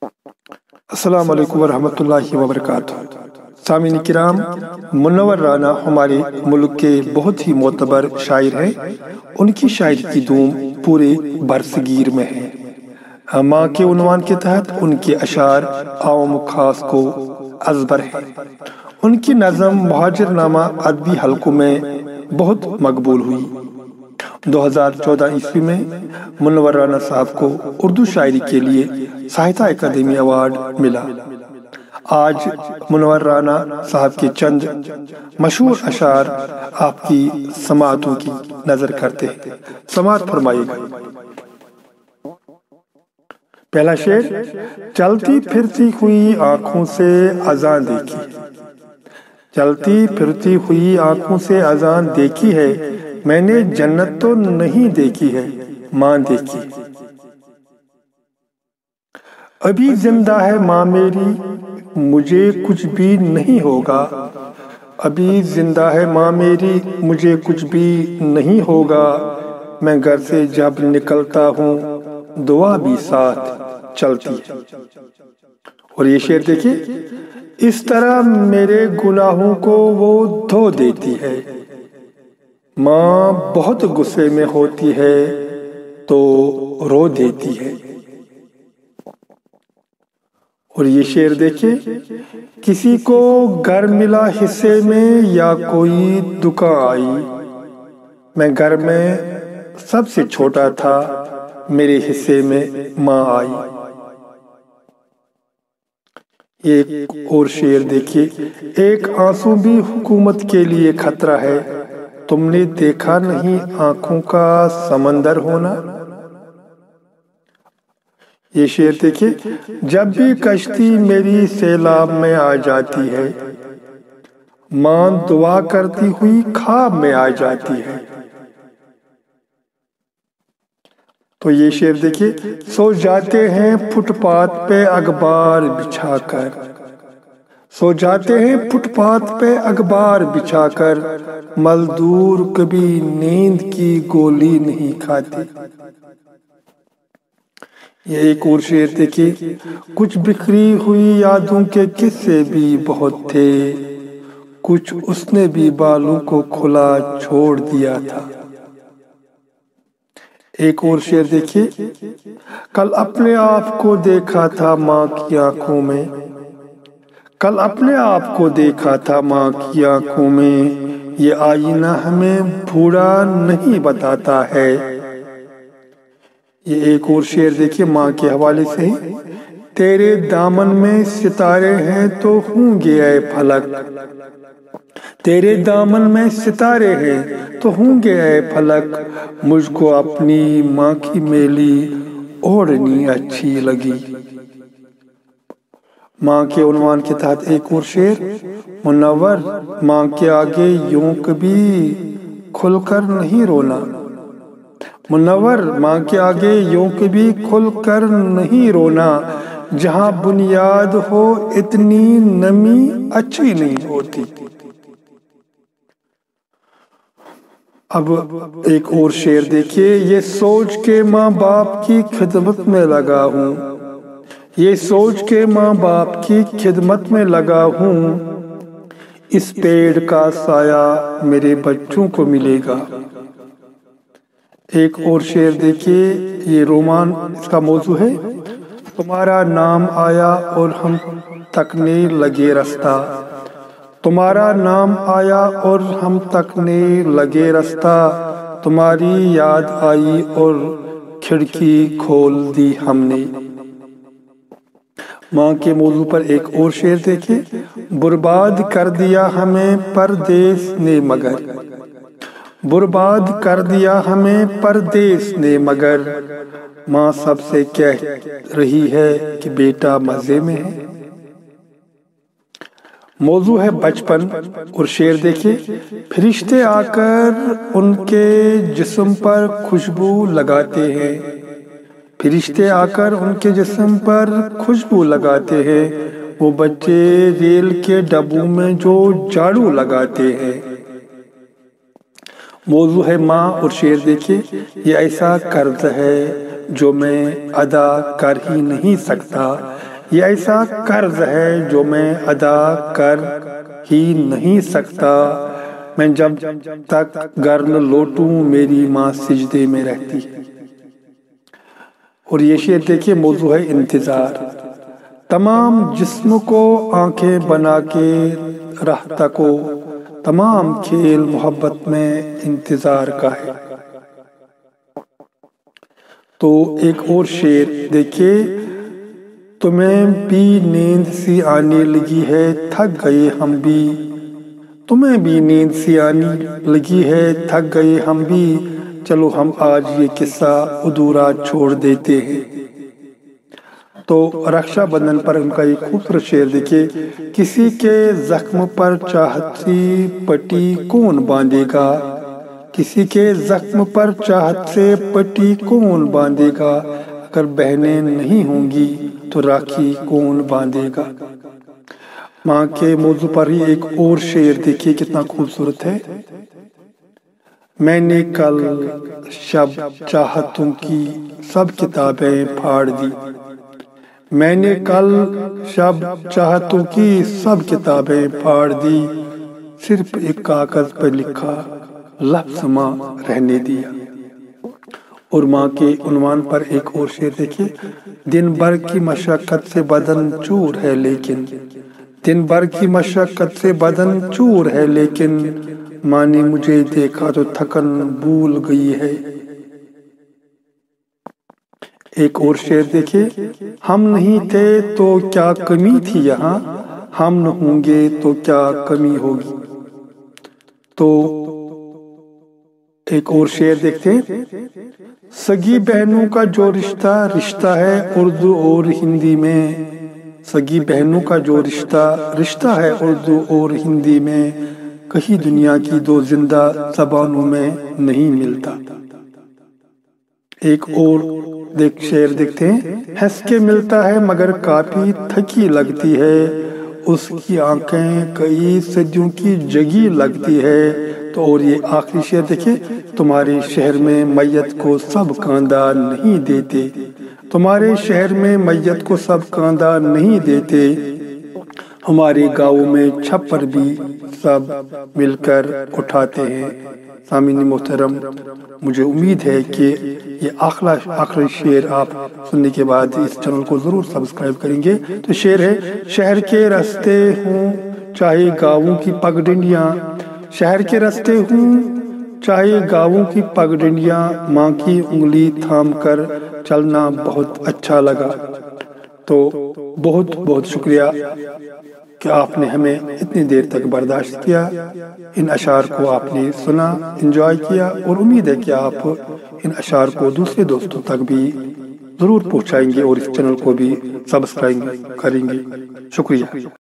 السلام علیکم ورحمۃ اللہ وبرکاتہ۔ سامعین کرام، منور رانا ہمارے ملک کے بہت ہی معتبر شاعر ہیں۔ ان کی شاعری کی دھوم پورے برصغیر میں ہے۔ ماں کے عنوان کے تحت ان کے اشعار عام و خاص کو ازبر ہے۔ ان کی نظم مہاجر نامہ ادبی حلقوں میں بہت مقبول ہوئی۔ 2014 عیسوی میں منور رانا صاحب کو اردو شاعری کے لیے ساہتیہ اکیڈمی ایوارڈ ملا۔ آج منور رانا صاحب کے چند مشہور اشعار آپ کی سماعتوں کی نظر کرتے ہیں۔ سماعت فرمائیے گا۔ پہلا شعر: چلتی پھرتی ہوئی آنکھوں سے اذان دیکھی، چلتی پھرتی ہوئی آنکھوں سے اذان دیکھی ہے، میں نے جنت تو نہیں دیکھی ہے، ماں دیکھی۔ ابھی زندہ ہے ماں میری، مجھے کچھ بھی نہیں ہوگا، ابھی زندہ ہے ماں میری، مجھے کچھ بھی نہیں ہوگا، میں گھر سے جب نکلتا ہوں دعا بھی ساتھ چلتی ہے۔ اور یہ شعر دیکھیے: اس طرح میرے گناہوں کو وہ دھو دیتی ہے، ماں بہت غصے میں ہوتی ہے تو رو دیتی ہے۔ اور یہ شعر دیکھیے: کسی کو گھر ملا حصے میں یا کوئی دکان آئی، میں گھر میں سب سے چھوٹا تھا، میرے حصے میں ماں آئی۔ ایک اور شعر دیکھیے: ایک آنسو بھی حکومت کے لیے خطرہ ہے، تم نے دیکھا نہیں آنکھوں کا سمندر ہونا۔ یہ شعر دیکھیے: جب بھی کشتی میری سیلاب میں آ جاتی ہے، ماں دعا کرتی ہوئی خواب میں آ جاتی ہے۔ تو یہ شعر دیکھیے: سو جاتے ہیں فٹ پاتھ پہ اخبار بچھا کر، سو جاتے ہیں فٹ پاتھ پہ اخبار بچھا کر، مزدور کبھی نیند کی گولی نہیں کھاتے۔ یہ ایک اور شعر دیکھیے: کچھ بکھری ہوئی یادوں کے قصے بھی بہت تھے، کچھ اس نے بھی بالوں کو کھلا چھوڑ دیا تھا۔ ایک اور شعر دیکھیے: کل اپنے آپ کو دیکھا تھا ماں کی آنکھوں میں، کل اپنے آپ کو دیکھا تھا ماں کی آنکھوں میں، یہ آئینہ ہمیں بوڑھا نہیں بتاتا ہے۔ یہ ایک اور شعر دیکھیے ماں کے حوالے سے: تیرے دامن میں ستارے ہیں تو ہوں گے اے فلک، تیرے دامن میں ستارے ہیں تو ہوں گے اے فلک، مجھ کو اپنی ماں کی میلی اوڑھنی اچھی لگی۔ ماں کے عنوان کے تحت ایک اور شعر: منور ماں کے آگے یوں کبھی کھل کر نہیں رونا، منور ماں کے آگے یوں کبھی کھل کر نہیں رونا، جہاں بنیاد ہو اتنی نمی اچھی نہیں ہوتی۔ اب ایک اور شعر دیکھیے: یہ سوچ کے ماں باپ کی خدمت میں لگا ہوں، یہ سوچ کے ماں باپ کی خدمت میں لگا ہوں، اس پیڑ کا سایہ میرے بچوں کو ملے گا۔ ایک اور شعر دیکھیے، یہ رومان اس کا موضوع ہے: تمہارا نام آیا اور ہم تکنے لگے رستہ، تمہارا نام آیا اور ہم تکنے لگے رستہ، تمہاری یاد آئی اور کھڑکی کھول دی ہم نے۔ ماں کے موضوع پر ایک اور شعر دیکھیے: برباد کر دیا ہمیں پردیس نے مگر، برباد کر دیا ہمیں پردیس نے مگر، ماں سب سے کہہ رہی ہے کہ بیٹا مزے میں ہے۔ موضوع ہے بچپن اور شعر دیکھیے: فرشتے آ کر ان کے جسم پر خوشبو لگاتے ہیں، فرشتے آ کر ان کے جسم پر خوشبو لگاتے ہیں، وہ بچے ریل کے ڈبوں میں جو جھاڑو لگاتے ہیں۔ موضوع ہے ماں اور شعر دیکھیے: یہ ایسا قرض ہے جو میں ادا کر ہی نہیں سکتا، یہ ایسا قرض ہے جو میں ادا کر ہی نہیں سکتا، میں جب تک گھر نہ لوٹوں میری ماں سجدے میں رہتی ہے۔ اور یہ شعر دیکھیے موضوع ہے انتظار۔ تمام جسم کو آنکھیں بنا کے راہ تکو، تمام کھیل محبت میں انتظار کا ہے۔ تو ایک اور شعر دیکھیے، تمہیں بھی نیند سی آنے لگی ہے تھک گئے ہم بھی، تمہیں بھی نیند سی آنے لگی ہے تھک گئے ہم بھی، چلو ہم آج یہ قصہ ادھورا چھوڑ دیتے ہیں۔ تو رکشا بندھن پر ان کا ایک خوبصورت شعر دیکھیے، کسی کے زخم پر چاہت سی پٹی کون باندھے گا، کسی کے زخم پر چاہت سے پٹی کون باندھے گا، اگر بہنیں نہیں ہوں گی تو راکھی کون باندھے گا۔ ماں کے موضوع پر ہی ایک اور شعر دیکھیے کتنا خوبصورت ہے، میں نے کل شب چاہتوں کی سب کتابیں پھاڑ دی، میں نے کل شب چاہتوں کی سب کتابیں پھاڑ دی، صرف ایک کاغذ پر لکھا لفظ ماں رہنے دیا۔ اور ماں کے عنوان پر ایک اور شعر دیکھیے، دن بھر کی مشقت سے بدن چور ہے لیکن، دن بھر کی مشقت سے بدن چور ہے لیکن، ماں نے مجھے دیکھا تو تھکن بھول گئی ہے۔ ایک اور شعر دیکھیے، ہم نہیں تھے تو کیا کمی تھی یہاں، ہم نہ ہوں گے تو کیا کمی ہوگی۔ تو ایک اور شعر دیکھتے ہیں، سگی بہنوں کا جو رشتہ رشتہ ہے اردو اور ہندی میں، سگی بہنوں کا جو رشتہ ہے اردو اور ہندی میں، کہیں دنیا کی دو زندہ زبانوں میں نہیں ملتا۔ ایک اور شعر دیکھتے ہیں، ہنس کے ملتا ہے مگر کافی تھکی لگتی ہے، اس کی آنکھیں کئی صدیوں کی جگی لگتی ہے۔ تو اور یہ آخری شعر دیکھیں، تمہارے شہر میں میت کو سب کاندھا نہیں دیتے، تمہارے شہر میں میت کو سب کاندھا نہیں دیتے، ہمارے گاؤں میں چھپر بھی سب مل کر اٹھاتے ہیں۔ سامعین محترم، مجھے امید ہے کہ یہ آخری شعر آپ سننے کے بعد اس چینل کو ضرور سبسکرائب کریں گے۔ تو شعر ہے، شہر کے راستے ہوں چاہے گاؤں کی پگڈنڈیاں، شہر کے راستے ہوں چاہے گاؤں کی پگڈنڈیاں، ماں کی انگلی تھام کر چلنا بہت اچھا لگا۔ تو بہت بہت شکریہ کہ آپ نے ہمیں اتنی دیر تک برداشت کیا، ان اشعار کو آپ نے سنا، انجوائے کیا، اور امید ہے کہ آپ ان اشعار کو دوسرے دوستوں تک بھی ضرور پہنچائیں گے اور اس چینل کو بھی سبسکرائب کریں گے۔ شکریہ۔